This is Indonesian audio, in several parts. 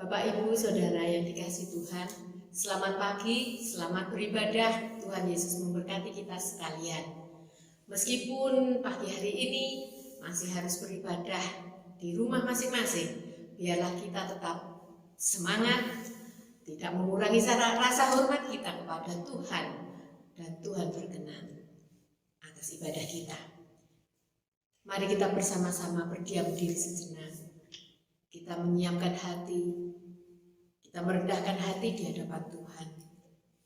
Bapak, Ibu, Saudara yang dikasihi Tuhan, selamat pagi, selamat beribadah. Tuhan Yesus memberkati kita sekalian. Meskipun pagi hari ini masih harus beribadah di rumah masing-masing, biarlah kita tetap semangat, tidak mengurangi rasa hormat kita kepada Tuhan, dan Tuhan berkenan atas ibadah kita. Mari kita bersama-sama berdiam diri sejenak. Kita menyiapkan hati, kita merendahkan hati di hadapan Tuhan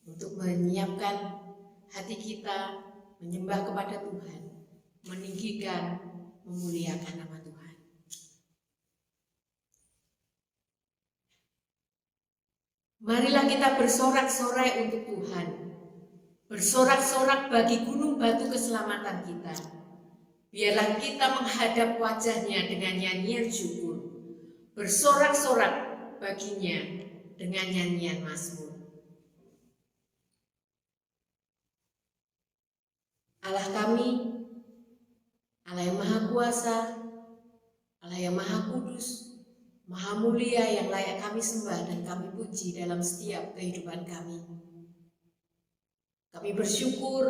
untuk menyiapkan hati kita menyembah kepada Tuhan, meninggikan, memuliakan nama Tuhan. Marilah kita bersorak-sorai untuk Tuhan, bersorak-sorak bagi gunung batu keselamatan kita. Biarlah kita menghadap wajah-Nya dengan nyanyian syukur, bersorak-sorak baginya dengan nyanyian mazmur. Allah kami, Allah yang Maha Kuasa, Allah yang Maha Kudus, Maha Mulia yang layak kami sembah dan kami puji dalam setiap kehidupan kami. Kami bersyukur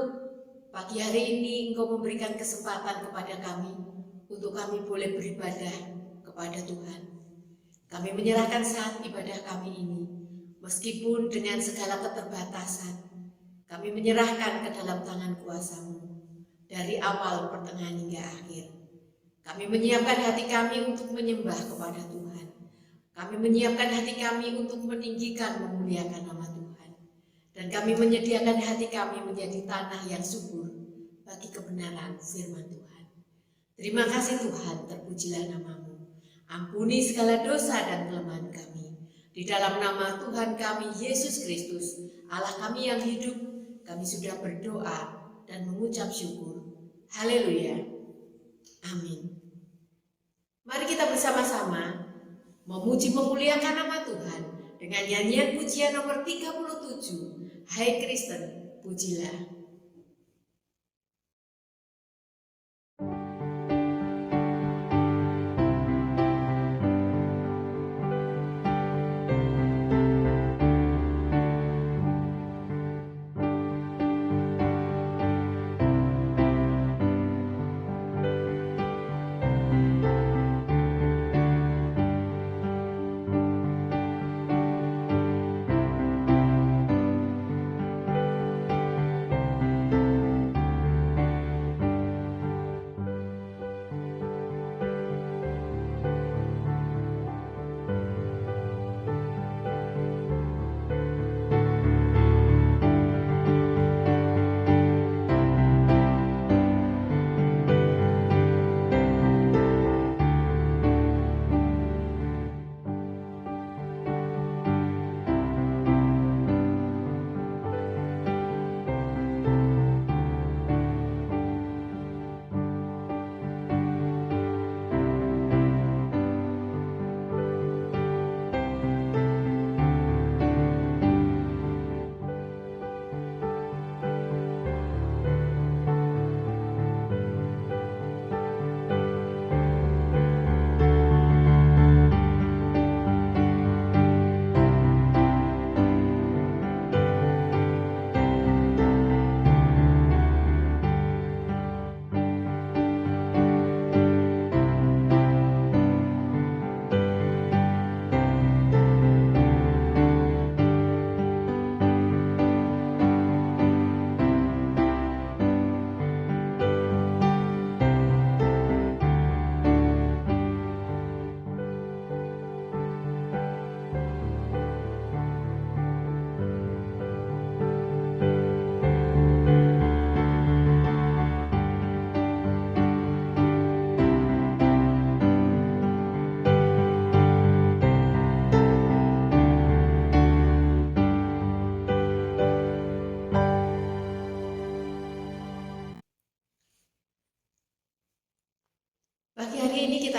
pagi hari ini Engkau memberikan kesempatan kepada kami untuk kami boleh beribadah kepada Tuhan. Kami menyerahkan saat ibadah kami ini, meskipun dengan segala keterbatasan, kami menyerahkan ke dalam tangan kuasa-Mu dari awal, pertengahan hingga akhir. Kami menyiapkan hati kami untuk menyembah kepada Tuhan. Kami menyiapkan hati kami untuk meninggikan, memuliakan nama Tuhan. Dan kami menyediakan hati kami menjadi tanah yang subur bagi kebenaran firman Tuhan. Terima kasih Tuhan, terpujilah nama-Mu. Ampuni segala dosa dan kelemahan kami. Di dalam nama Tuhan kami, Yesus Kristus, Allah kami yang hidup, kami sudah berdoa dan mengucap syukur. Haleluya. Amin. Mari kita bersama-sama memuji memuliakan nama Tuhan dengan nyanyian pujian nomor 37. Hai Kristen, pujilah.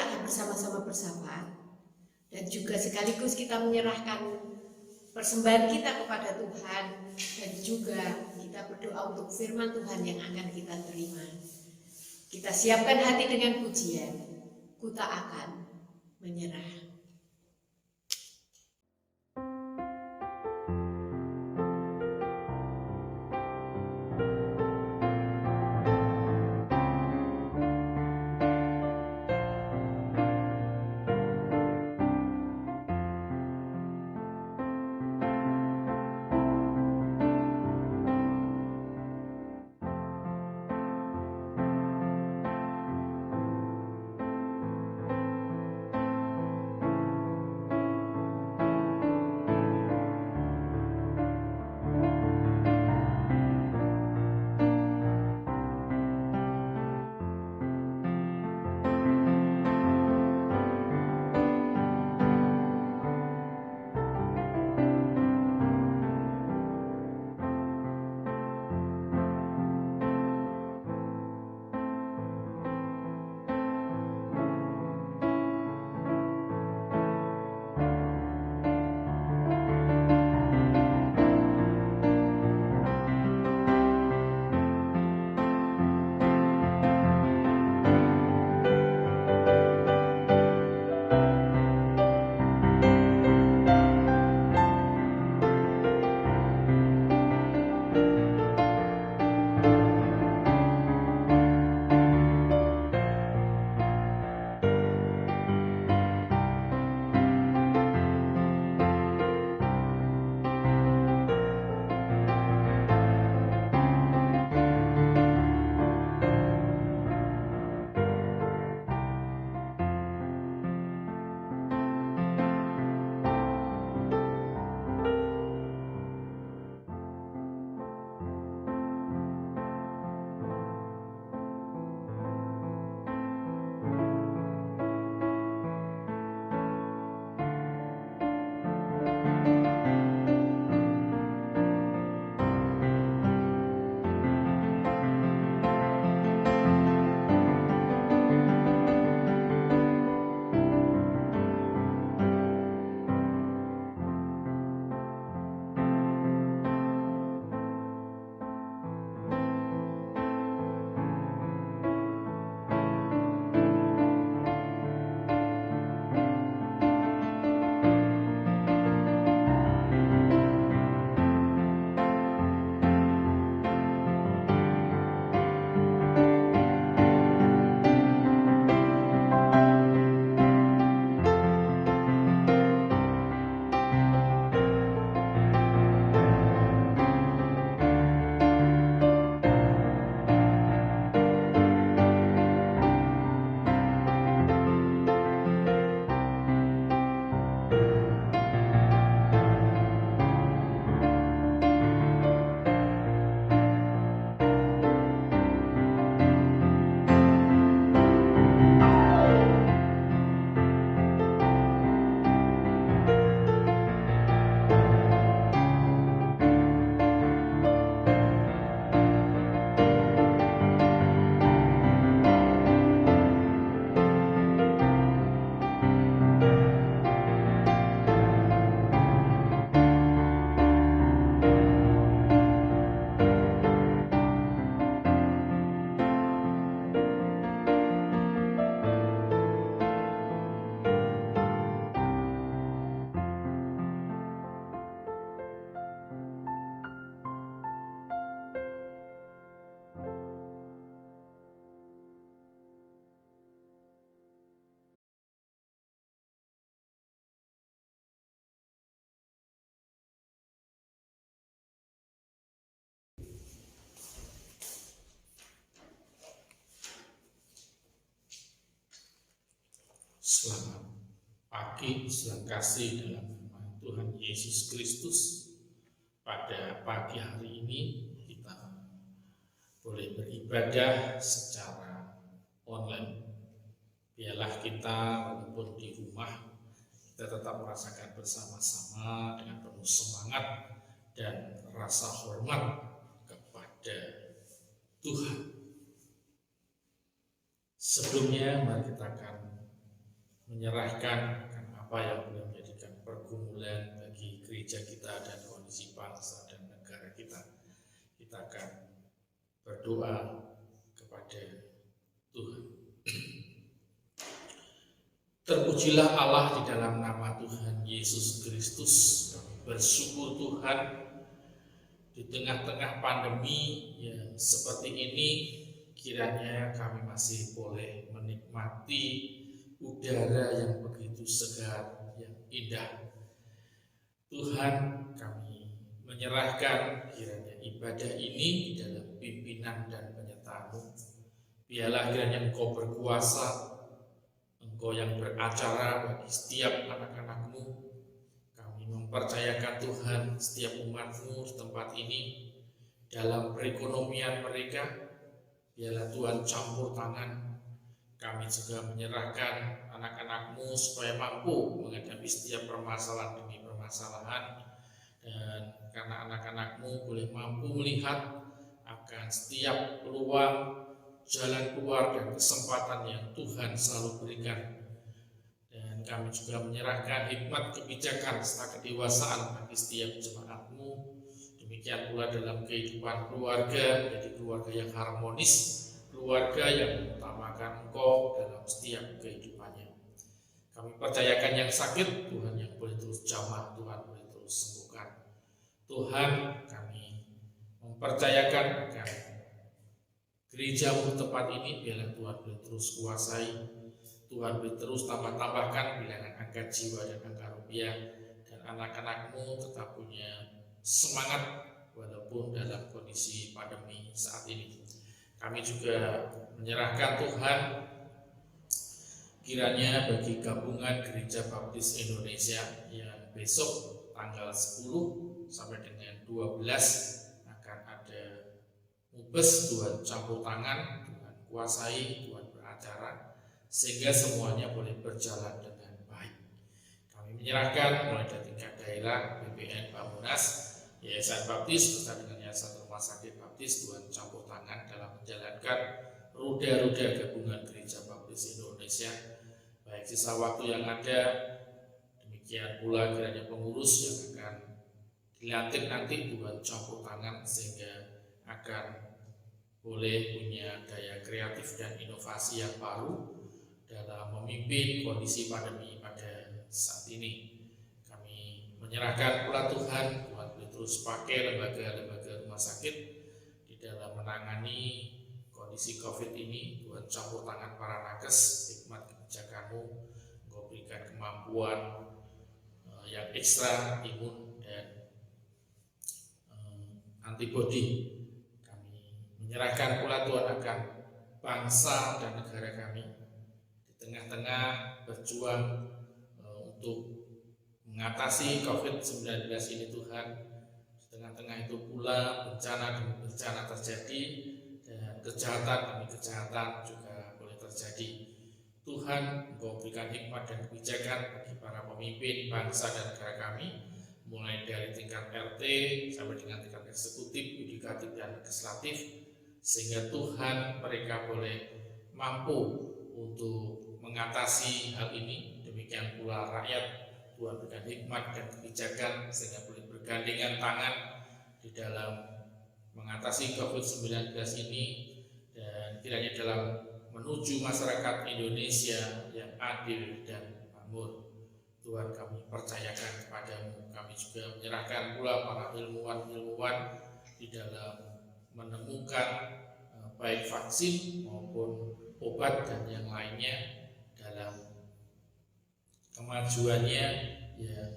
kita akan bersama-sama bersama dan juga sekaligus kita menyerahkan persembahan kita kepada Tuhan dan juga kita berdoa untuk firman Tuhan yang akan kita terima. Kita siapkan hati dengan pujian, ku tak akan menyerah. Selamat pagi, saudara kasih dalam nama Tuhan Yesus Kristus. Pada pagi hari ini kita boleh beribadah secara online. Biarlah kita walaupun di rumah kita tetap merasakan bersama-sama dengan penuh semangat dan rasa hormat kepada Tuhan. Sebelumnya mari kita akan menyerahkan apa yang boleh menjadikan pergumulan bagi gereja kita dan kondisi bangsa dan negara kita. Kita akan berdoa kepada Tuhan. Terpujilah Allah di dalam nama Tuhan Yesus Kristus. Bersyukur Tuhan, di tengah-tengah pandemi yang seperti ini, kiranya kami masih boleh menikmati udara yang begitu segar, yang indah. Tuhan, kami menyerahkan kiranya ibadah ini di dalam pimpinan dan penyertaan-Mu. Biarlah kiranya Engkau berkuasa, Engkau yang beracara bagi setiap anak-anak-Mu. Kami mempercayakan Tuhan setiap umat-Mu di tempat ini dalam perekonomian mereka. Biarlah Tuhan campur tangan. Kami juga menyerahkan anak-anak-Mu supaya mampu menghadapi setiap permasalahan demi permasalahan. Dan karena anak-anak-Mu boleh mampu melihat akan setiap peluang, jalan keluar dan kesempatan yang Tuhan selalu berikan. Dan kami juga menyerahkan hikmat kebijakan serta kedewasaan bagi setiap jemaat-Mu. Demikian pula dalam kehidupan keluarga, menjadi keluarga yang harmonis, keluarga yang mengutamakan Engkau dalam setiap kehidupannya. Kami percayakan yang sakit, Tuhan yang boleh terus jamah, Tuhan boleh terus sembuhkan. Tuhan, kami mempercayakan akan gereja-Mu tempat ini, biarlah Tuhan boleh terus kuasai, Tuhan boleh terus tambahkan bilangan angka jiwa dan angka rupiah, dan anak-anak-Mu tetap punya semangat walaupun dalam kondisi pandemi saat ini. Kami juga menyerahkan Tuhan, kiranya bagi gabungan Gereja Baptis Indonesia yang besok tanggal 10 sampai dengan 12 akan ada mubes, Tuhan campur tangan, Tuhan kuasai, Tuhan beracara, sehingga semuanya boleh berjalan dengan baik. Kami menyerahkan mulai dari tingkat daerah, BPN, Bamunas, Yayasan Baptis beserta dengan Yayasan Rumah Sakit Baptis, Tuhan campur tangan dalam menjalankan roda-roda gabungan Gereja Baptis Indonesia. Baik sisa waktu yang ada, demikian pula kiranya pengurus yang akan dilantik nanti, Tuhan campur tangan sehingga akan boleh punya daya kreatif dan inovasi yang baru dalam memimpin kondisi pandemi pada saat ini. Kami menyerahkan pula Tuhan boleh terus pakai lembaga-lembaga rumah sakit di dalam menangani kondisi COVID ini. Tuhan campur tangan para nakes, hikmat kebijakan-Mu, Engkau berikan kemampuan yang ekstra, imun dan antibodi. Menyerahkan pula Tuhan akan bangsa dan negara kami di tengah-tengah berjuang untuk mengatasi COVID-19 ini Tuhan. Di tengah-tengah itu pula bencana demi bencana terjadi dan kejahatan demi kejahatan juga boleh terjadi. Tuhan, Engkau berikan hikmat dan kebijakan bagi para pemimpin bangsa dan negara kami, mulai dari tingkat RT sampai dengan tingkat eksekutif, yudikatif dan legislatif, sehingga Tuhan mereka boleh mampu untuk mengatasi hal ini. Demikian pula rakyat, Tuhan berikan hikmat dan kebijakan sehingga boleh bergandengan tangan di dalam mengatasi COVID-19 ini, dan kiranya dalam menuju masyarakat Indonesia yang adil dan makmur. Tuhan, kami percayakan kepadamu. Kami juga menyerahkan pula para ilmuwan-ilmuwan di dalam menemukan baik vaksin maupun obat dan yang lainnya dalam kemajuannya yang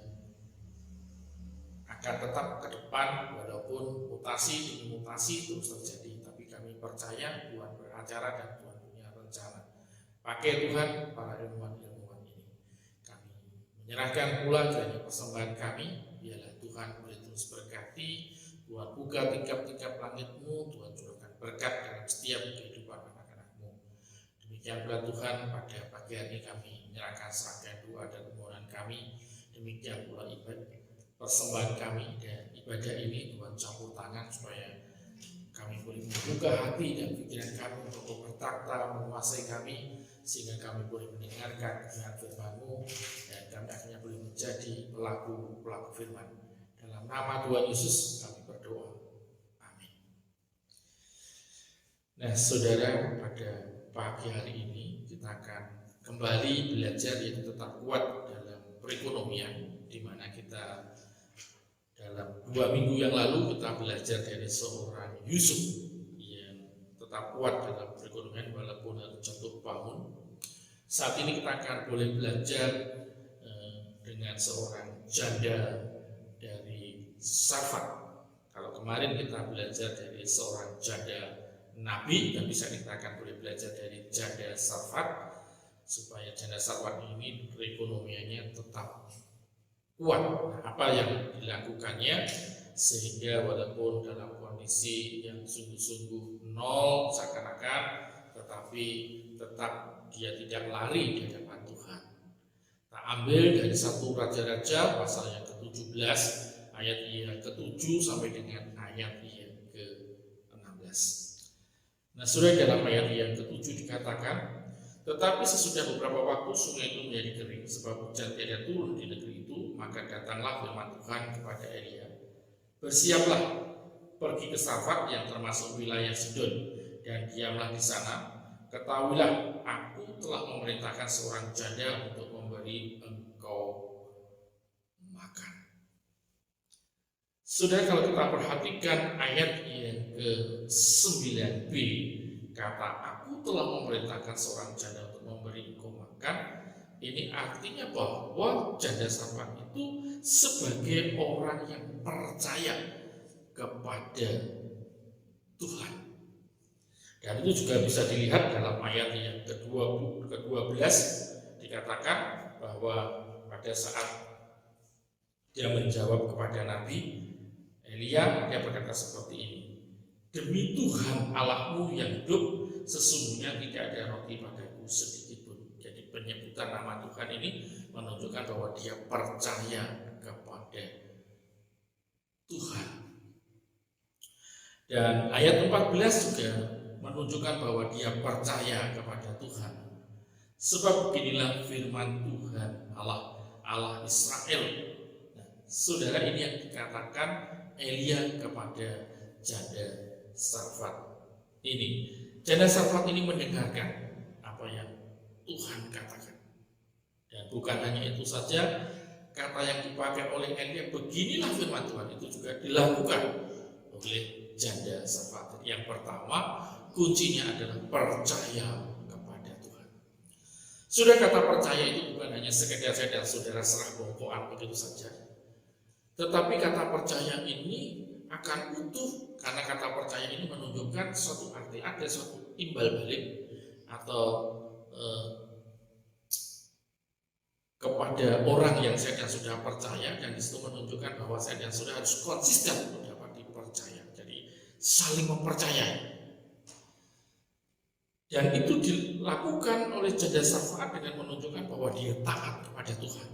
akan tetap ke depan walaupun mutasi demi mutasi terus terjadi. Tapi kami percaya Tuhan beracara dan Tuhan punya rencana. Pakai Tuhan para ilmuwan-ilmuwan ini. Kami menyerahkan pula kiranya persembahan kami, biarlah Tuhan boleh terus berkati, Tuhan buka tingkap-tingkap langit-Mu, Tuhan curahkan berkat dalam setiap kehidupan anak-anak-Mu. Demikian pula Tuhan, pada pagi hari kami menyerahkan serangkaian doa dan permohonan kami. Demikian pula ibadah persembahan kami dan ibadah ini Tuhan campur tangan supaya kami boleh membuka hati dan pikiran kami untuk bertakhta menguasai kami, sehingga kami boleh mendengarkan kebenaran firman-Mu dan kami akhirnya boleh menjadi pelaku firman. Dalam nama Tuhan Yesus kami berdoa. Amin. Nah, saudara, pada pagi hari ini kita akan kembali belajar yang tetap kuat dalam perekonomian, di mana kita dalam 2 minggu yang lalu kita belajar dari seorang Yusuf yang tetap kuat dalam perekonomian walaupun harus jatuh bangun. Saat ini kita akan boleh belajar dengan seorang janda dari Sarfat. Kalau kemarin kita belajar dari seorang janda Nabi, dan bisa kita akan boleh belajar dari janda Sarfat, supaya janda Sarfat ini perekonomiannya tetap kuat. Apa yang dilakukannya sehingga walaupun dalam kondisi yang sungguh-sungguh nol seakan-akan, tetapi tetap dia tidak lari di hadapan Tuhan. Kita ambil dari 1 Raja-Raja pasal yang ke-17 ayat yang ke-7 sampai dengan ayat yang ke-16. Nah, saudara, dalam ayat yang ke-7 dikatakan, tetapi sesudah beberapa waktu sungai itu menjadi kering, sebab hujan tiada turun di negeri itu, maka datanglah firman Tuhan kepada Elia, bersiaplah, pergi ke Sarfat yang termasuk wilayah Sidon, dan diamlah di sana. Ketahuilah, aku telah memerintahkan seorang janda untuk memberi engkau makan. Saudara, kalau kita perhatikan ayat yang ke-9b, kata aku telah memerintahkan seorang janda untuk memberi engkau makan, ini artinya bahwa janda Sarfat itu sebagai orang yang percaya kepada Tuhan. Dan itu juga bisa dilihat dalam ayat yang ke-12 dikatakan bahwa pada saat dia menjawab kepada Nabi Elia, dia berkata seperti ini, demi Tuhan Allahmu yang hidup, sesungguhnya tidak ada roti padaku sedikit pun. Jadi penyebutan nama Tuhan ini menunjukkan bahwa dia percaya kepada Tuhan. Dan ayat 14 juga menunjukkan bahwa dia percaya kepada Tuhan. Sebab beginilah firman Tuhan Allah Israel. Nah, saudara, ini yang dikatakan Elia kepada janda Sarfat ini. Janda Sarfat ini mendengarkan apa yang Tuhan katakan. Dan bukan hanya itu saja, kata yang dipakai oleh Elia, beginilah firman Tuhan, itu juga dilakukan oleh janda Sarfat. Yang pertama, kuncinya adalah percaya kepada Tuhan. Sudah, kata percaya itu bukan hanya sekedar saudara serah bongkoan begitu saja. Tetapi kata percaya ini akan utuh, karena kata percaya ini menunjukkan suatu arti, ada suatu timbal balik atau kepada orang yang saya dan sudah percaya, dan disitu menunjukkan bahwa saya dan sudah harus konsisten untuk dapat dipercaya. Jadi saling mempercayai. Dan itu dilakukan oleh janda Sarfat dengan menunjukkan bahwa dia taat kepada Tuhan.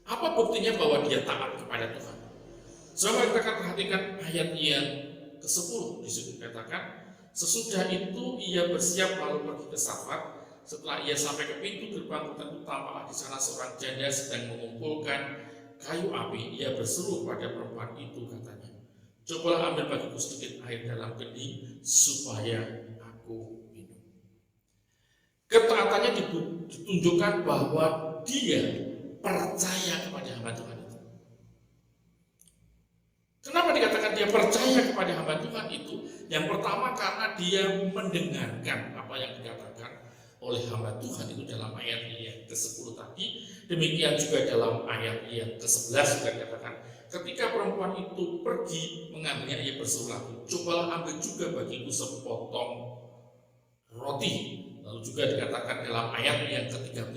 Apa buktinya bahwa dia taat kepada Tuhan? Coba kita akan perhatikan ayat yang ke-10. Di situ dikatakan, sesudah itu ia bersiap lalu pergi ke Sarfat. Setelah ia sampai ke pintu gerbang hutan, tampaklah di sana seorang janda sedang mengumpulkan kayu api. Ia berseru pada perempuan itu, katanya, cobalah ambil bagiku sedikit air dalam kendi supaya aku. Ketaatannya ditunjukkan bahwa dia percaya kepada hamba Tuhan itu. Kenapa dikatakan dia percaya kepada hamba Tuhan itu? Yang pertama, karena dia mendengarkan apa yang dikatakan oleh hamba Tuhan itu dalam ayat yang ke-10 tadi. Demikian juga dalam ayat yang ke-11 juga dikatakan, ketika perempuan itu pergi mengambilnya, ia berseru lagi, cobalah ambil juga bagiku sepotong roti. Lalu juga dikatakan dalam ayat yang ke-13,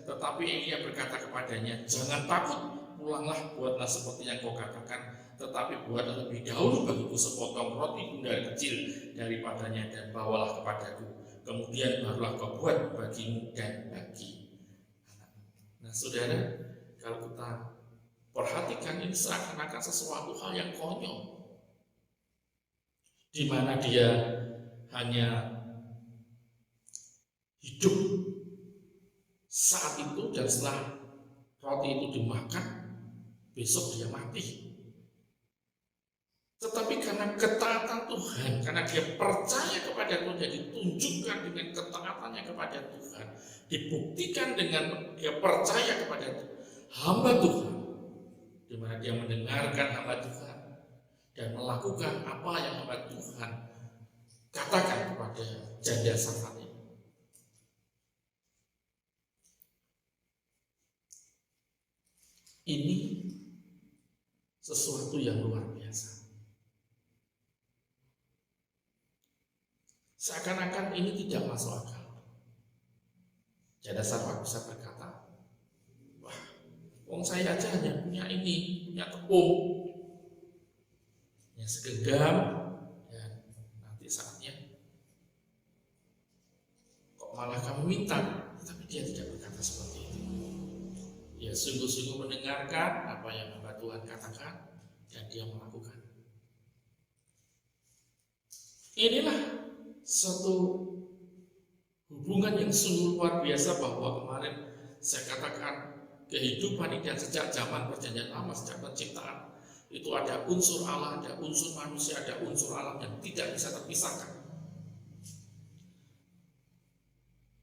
tetapi Elia berkata kepadanya, jangan takut, pulanglah, buatlah seperti yang kau katakan, tetapi buatlah lebih dahulu bagiku sepotong roti bundar kecil daripadanya dan bawalah kepadaku, kemudian barulah kau buat bagimu dan bagi anakmu. Nah, saudara, kalau kita perhatikan, ini seakan-akan sesuatu hal yang konyol, di mana dia hanya hidup saat itu dan setelah roti itu dimakan, besok dia mati. Tetapi karena ketaatan Tuhan, karena dia percaya kepada Tuhan, dia ditunjukkan dengan ketaatannya kepada Tuhan, dibuktikan dengan dia percaya kepada hamba Tuhan, di mana dia mendengarkan hamba Tuhan dan melakukan apa yang hamba Tuhan katakan kepada janda Safat ini. Ini sesuatu yang luar biasa. Seakan-akan ini tidak masuk akal. Janda Safat bisa berkata, wah, wong saya aja hanya punya ini, punya tepung, yang segenggam, ya, nanti saatnya kok malah kamu minta. Tapi dia tidak berkata seperti itu. Dia sungguh-sungguh mendengarkan apa yang hamba Tuhan katakan dan dia melakukan. Inilah satu hubungan yang sungguh luar biasa, bahwa kemarin saya katakan kehidupan ini dan sejak zaman perjanjian lama, sejak penciptaan itu ada unsur Allah, ada unsur manusia, ada unsur alam yang tidak bisa terpisahkan.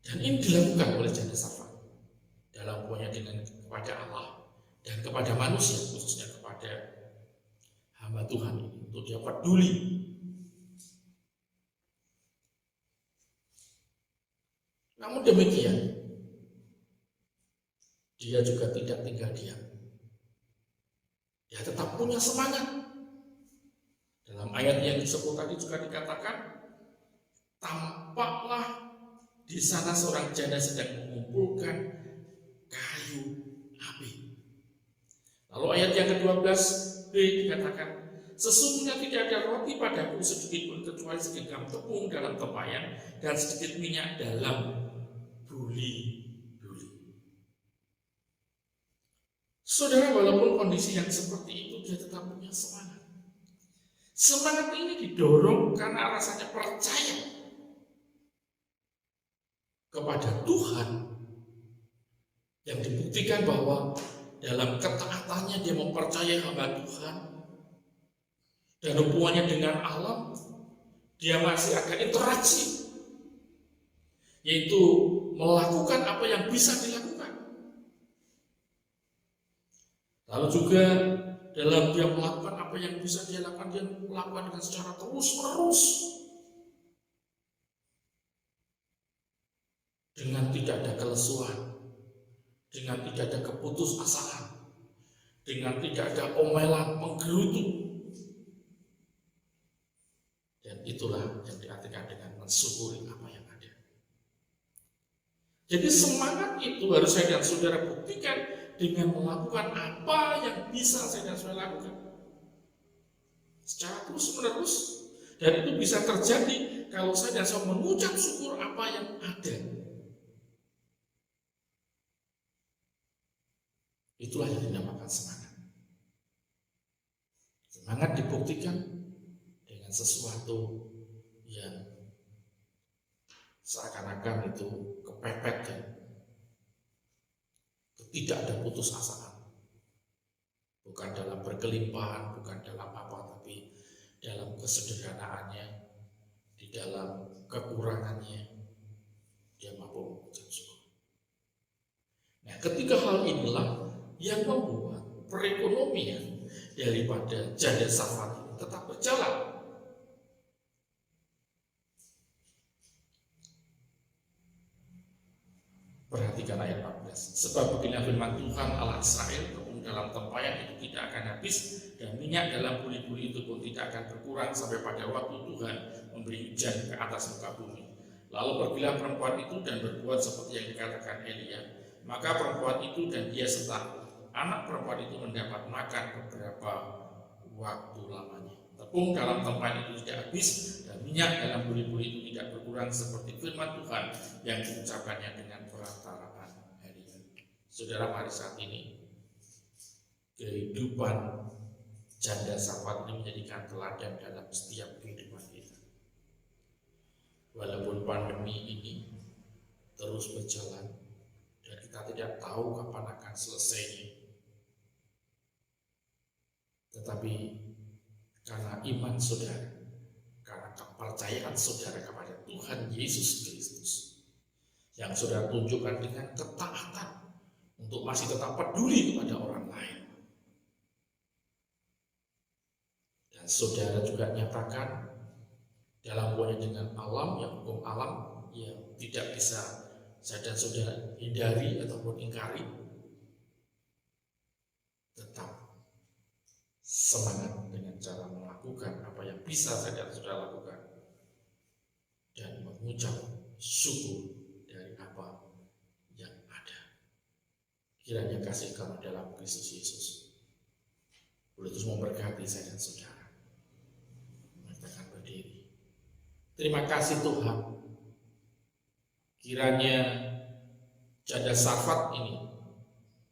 Dan ini dilakukan oleh janda Safat dalam hubungannya dengan kepada Allah dan kepada manusia, khususnya kepada hamba Tuhan ini, untuk dia peduli. Namun demikian, dia juga tidak tinggal diam. Dia tetap punya semangat. Dalam ayat yang disebut tadi juga dikatakan, tampaklah di sana seorang janda sedang mengumpulkan kayu api. Lalu ayat yang ke-12b dikatakan, sesungguhnya tidak ada roti padaku sedikit pun kecuali segenggam tepung dalam tempayan dan sedikit minyak dalam buli-buli. Saudara, walaupun kondisi yang seperti itu, dia tetap punya semangat. Semangat ini didorong karena rasanya percaya kepada Tuhan, yang dibuktikan bahwa dalam ketaatannya dia mempercayai hamba Tuhan dan hubungannya dengan alam, dia masih ada interaksi, yaitu melakukan apa yang bisa dilakukan. Lalu juga dalam dia melakukan apa yang bisa dia lakukan, dia melakukan dengan secara terus-menerus, dengan tidak ada kelesuan, dengan tidak ada keputusasaan, dengan tidak ada omelan menggerutu. Dan itulah yang diartikan dengan mensyukuri apa yang ada. Jadi semangat itu harus saya dan saudara buktikan dengan melakukan apa yang bisa saya dan saudara lakukan secara terus-menerus. Dan itu bisa terjadi kalau saya dan saudara mengucap syukur apa yang ada. Itulah yang dinamakan semangat. Semangat dibuktikan dengan sesuatu yang seakan-akan itu kepepet dan tidak ada putus asaan. Bukan dalam berkelimpahan, bukan dalam apa, tapi dalam kesederhanaannya, di dalam kekurangannya, dia mampu mengucap syukur. Nah, ketiga hal inilah yang membuat perekonomian daripada janda Safat ini tetap berjalan. Perhatikan ayat 14. Sebab beginilah firman Tuhan Allah Israel, tepung dalam tempayan itu tidak akan habis, dan minyak dalam buli-buli itu pun tidak akan berkurang sampai pada waktu Tuhan memberi hujan ke atas muka bumi. Lalu pergilah perempuan itu dan berbuat seperti yang dikatakan Elia. Maka perempuan itu dan dia serta anak perempuan itu mendapat makan beberapa waktu lamanya. Tepung dalam tempayan itu tidak habis, dan minyak dalam buli-buli itu tidak berkurang, seperti firman Tuhan yang diucapkannya dengan perantaraan Elia. Saudara, mari saat ini kehidupan janda Safat ini menjadikan teladan dalam setiap kehidupan kita. Walaupun pandemi ini terus berjalan dan kita tidak tahu kapan akan selesainya. Tetapi karena iman saudara, karena kepercayaan saudara kepada Tuhan Yesus Kristus, yang saudara tunjukkan dengan ketaatan untuk masih tetap peduli kepada orang lain. Dan saudara juga nyatakan dalam hubungannya dengan alam, yang hukum alam yang tidak bisa saya dan saudara hindari ataupun ingkari, tetap semangat dengan cara melakukan apa yang bisa saya dan saudara lakukan dan mengucap syukur dari apa yang ada. Kiranya kasih karunia dalam Kristus Yesus boleh terus memberkati saya dan saudara. Kita akan berdiri. Terima kasih Tuhan. Kiranya janda Safat ini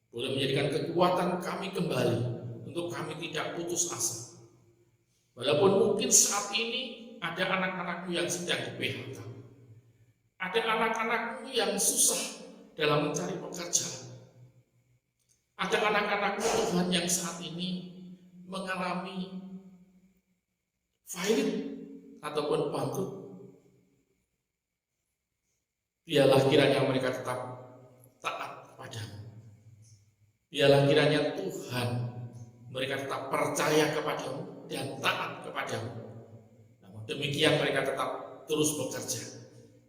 boleh menjadikan kekuatan kami kembali untuk kami tidak putus asa. Walaupun mungkin saat ini ada anak-anakmu yang sedang di PHK, ada anak-anakmu yang susah dalam mencari pekerjaan, ada anak-anakmu Tuhan yang saat ini mengalami failing ataupun bangkrut. Biarlah kiranya mereka tetap taat padamu. Biarlah kiranya Tuhan mereka tetap percaya kepadamu dan taat kepadamu. Namun demikian mereka tetap terus bekerja,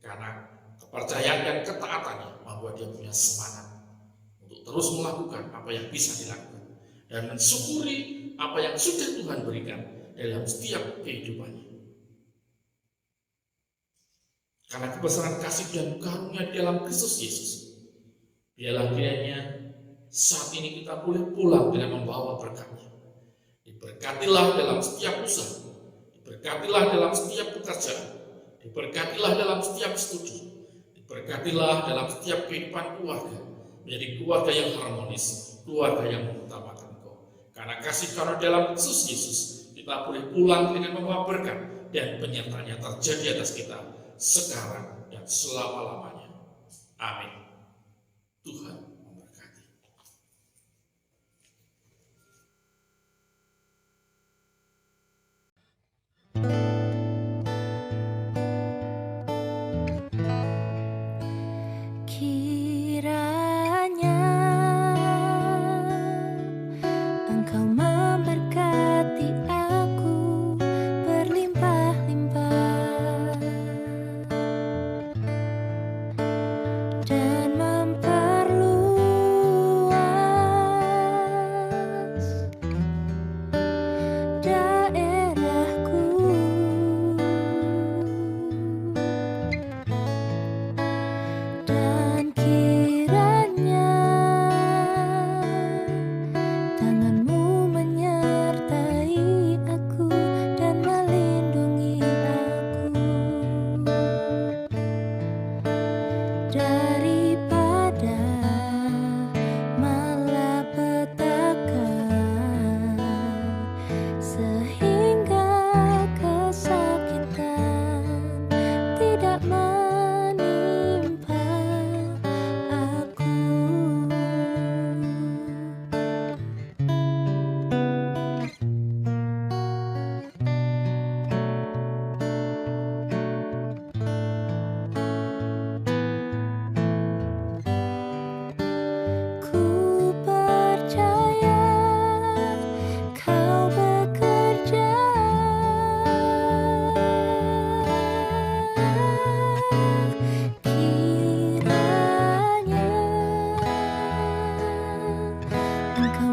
karena kepercayaan dan ketaatannya membuat dia punya semangat untuk terus melakukan apa yang bisa dilakukan dan mensyukuri apa yang sudah Tuhan berikan dalam setiap kehidupannya. Karena kebesaran kasih dan karunia dalam Kristus Yesus, biarlah kiranya saat ini kita boleh pulang dengan membawa berkat-Nya. Diberkatilah dalam setiap usaha, diberkatilah dalam setiap pekerjaan, diberkatilah dalam setiap studi, diberkatilah dalam setiap kehidupan keluarga, menjadi keluarga yang harmonis, keluarga yang mengutamakan Engkau. Karena kasih karunia dalam Kristus Yesus, kita boleh pulang dengan membawa berkat dan penyertaan yang terjadi atas kita sekarang dan selama-lamanya. Amin. Tuhan memberkati. Kiranya Engkau memberkati aku berlimpah-limpah dan memperluas daerahku, dan kiranya tangan-Mu menyertai aku dan melindungi aku daripada malapetaka, sehingga kesakitan tidak menimpa aku. Ku percaya Kau bekerja, kiranya Engkau